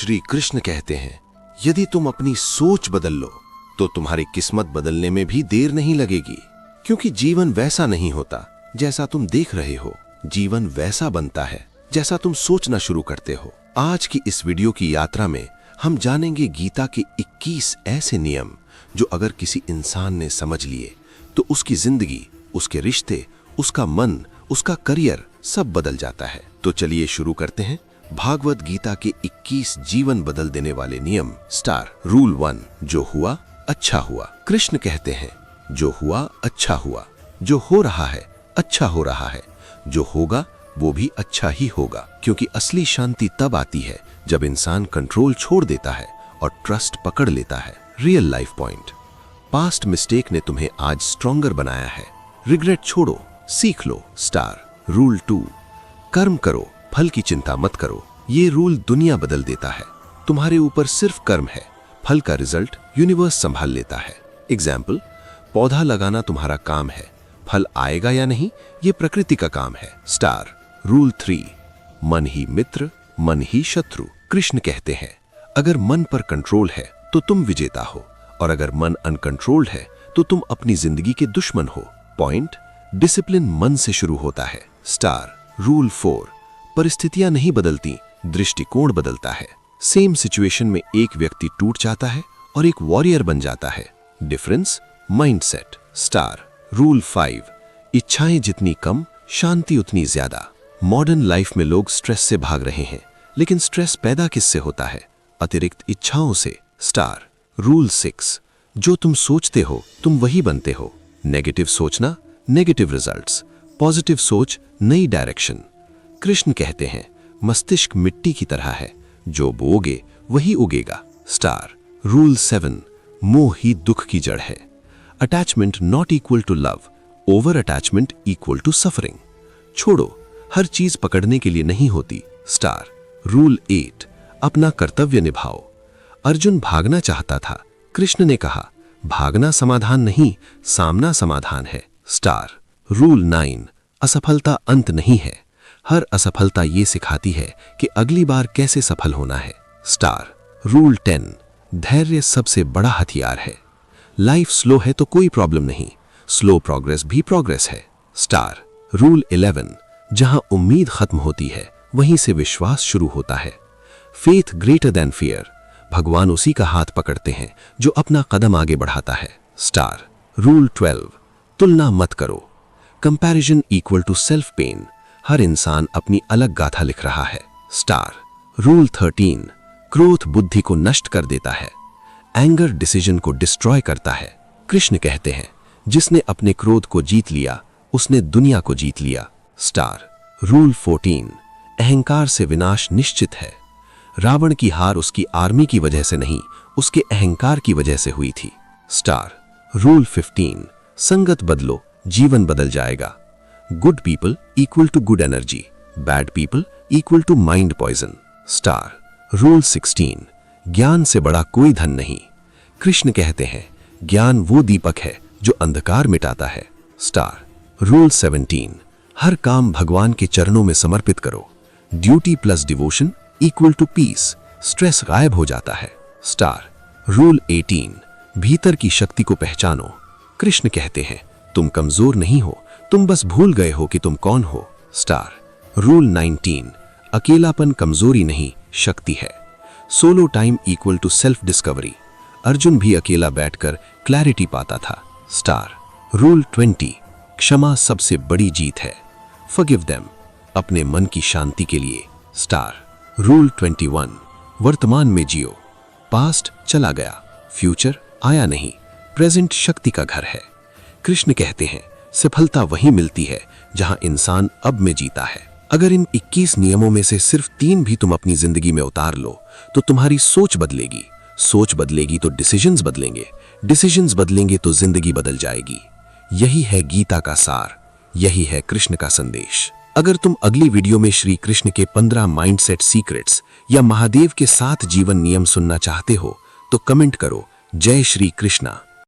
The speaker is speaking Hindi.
श्री कृष्ण कहते हैं, यदि तुम अपनी सोच बदल लो तो तुम्हारी किस्मत बदलने में भी देर नहीं लगेगी। क्योंकि जीवन वैसा नहीं होता जैसा तुम देख रहे हो, जीवन वैसा बनता है जैसा तुम सोचना शुरू करते हो। आज की इस वीडियो की यात्रा में हम जानेंगे गीता के 21 ऐसे नियम जो अगर किसी इंसान ने समझ लिए तो उसकी जिंदगी, उसके रिश्ते, उसका मन, उसका करियर सब बदल जाता है। तो चलिए शुरू करते हैं भागवत गीता के 21 जीवन बदल देने वाले नियम। स्टार रूल 1, जो हुआ अच्छा हुआ। कृष्ण कहते हैं, जो हुआ अच्छा हुआ, जो हो रहा है अच्छा हो रहा है, जो होगा वो भी अच्छा ही होगा। क्योंकि असली शांति तब आती है जब इंसान कंट्रोल छोड़ देता है और ट्रस्ट पकड़ लेता है। Real life point, past mistake ने तुम्हें आज स्ट्रॉन्गर बनाया है, रिग्रेट छोड़ो, सीख लो। स्टार रूल 2, कर्म करो, फल की चिंता मत करो। ये रूल दुनिया बदल देता है। तुम्हारे ऊपर सिर्फ कर्म है, फल का रिजल्ट यूनिवर्स संभाल लेता है। एग्जाम्पल, पौधा लगाना तुम्हारा काम है, फल आएगा या नहीं ये प्रकृति का काम है। स्टार रूल 3, मन ही मित्र मन ही शत्रु। कृष्ण कहते हैं, अगर मन पर कंट्रोल है तो तुम विजेता हो, और अगर मन अनकंट्रोल्ड है तो तुम अपनी जिंदगी के दुश्मन हो। पॉइंट, डिसिप्लिन मन से शुरू होता है। स्टार रूल 4, परिस्थितियां नहीं बदलती, दृष्टिकोण बदलता है। सेम सिचुएशन में एक व्यक्ति टूट जाता है और एक वॉरियर बन जाता है। Difference mindset. स्टार रूल 5, इच्छाएं जितनी कम शांति उतनी ज्यादा। मॉडर्न लाइफ में लोग स्ट्रेस से भाग रहे हैं, लेकिन स्ट्रेस पैदा किससे होता है? अतिरिक्त इच्छाओं से। स्टार रूल 6, जो तुम सोचते हो तुम वही बनते हो। नेगेटिव सोचना नेगेटिव रिजल्ट्स, पॉजिटिव सोच नई डायरेक्शन। कृष्ण कहते हैं, मस्तिष्क मिट्टी की तरह है, जो बोओगे वही उगेगा। स्टार रूल 7, मोह ही दुख की जड़ है। Attachment not equal to love, over attachment equal to suffering. छोड़ो, हर चीज पकड़ने के लिए नहीं होती। स्टार रूल 8, अपना कर्तव्य निभाओ। अर्जुन भागना चाहता था, कृष्ण ने कहा, भागना समाधान नहीं, सामना समाधान है। स्टार रूल 9, असफलता अंत नहीं है, हर असफलता ये सिखाती है कि अगली बार कैसे सफल होना है। स्टार रूल 10, धैर्य सबसे बड़ा हथियार है। लाइफ स्लो है तो कोई प्रॉब्लम नहीं, स्लो प्रोग्रेस भी प्रोग्रेस है। स्टार रूल 11, जहां उम्मीद खत्म होती है वहीं से विश्वास शुरू होता है। फेथ ग्रेटर देन फियर, भगवान उसी का हाथ पकड़ते हैं जो अपना कदम आगे बढ़ाता है। स्टार रूल 12, तुलना मत करो, comparison equal to self pain. हर इंसान अपनी अलग गाथा लिख रहा है। स्टार रूल 13, क्रोध बुद्धि को नष्ट कर देता है, एंगर डिसीजन को डिस्ट्रॉय करता है। कृष्ण कहते हैं, जिसने अपने क्रोध को जीत लिया उसने दुनिया को जीत लिया। स्टार रूल 14, अहंकार से विनाश निश्चित है। रावण की हार उसकी आर्मी की वजह से नहीं, उसके अहंकार की वजह से हुई थी। स्टार रूल 15, संगत बदलो जीवन बदल जाएगा। Good people equal to good energy, bad people equal to mind poison. Star rule 16, ज्ञान से बड़ा कोई धन नहीं। कृष्ण कहते हैं, ज्ञान वो दीपक है जो अंधकार मिटाता है। स्टार रूल 17, हर काम भगवान के चरणों में समर्पित करो। Duty plus devotion equal to peace, stress गायब हो जाता है। स्टार रूल 18, भीतर की शक्ति को पहचानो। कृष्ण कहते हैं, तुम कमजोर नहीं हो, तुम बस भूल गए हो कि तुम कौन हो। स्टार रूल 19, अकेलापन कमजोरी नहीं शक्ति है। Solo time equal to self discovery, Arjun भी अकेला बैठकर क्लैरिटी पाता था। स्टार रूल 20, क्षमा सबसे बड़ी जीत है। फॉरगिव देम, अपने मन की शांति के लिए। स्टार रूल 21, वर्तमान में जियो, पास्ट चला गया, फ्यूचर आया नहीं, प्रेजेंट शक्ति का घर है। कृष्ण कहते हैं, सफलता वहीं मिलती है जहां इंसान अब में जीता है। अगर इन 21 नियमों में से सिर्फ 3 भी तुम अपनी जिंदगी में उतार लो तो तुम्हारी सोच बदलेगी, सोच बदलेगी तो डिसीजंस बदलेंगे, डिसीजंस बदलेंगे तो जिंदगी बदल जाएगी। यही है गीता का सार, यही है कृष्ण का संदेश। अगर तुम अगली वीडियो में श्री कृष्ण के 15 माइंडसेट सीक्रेट्स या महादेव के 7 जीवन नियम सुनना चाहते हो तो कमेंट करो जय श्री कृष्णा।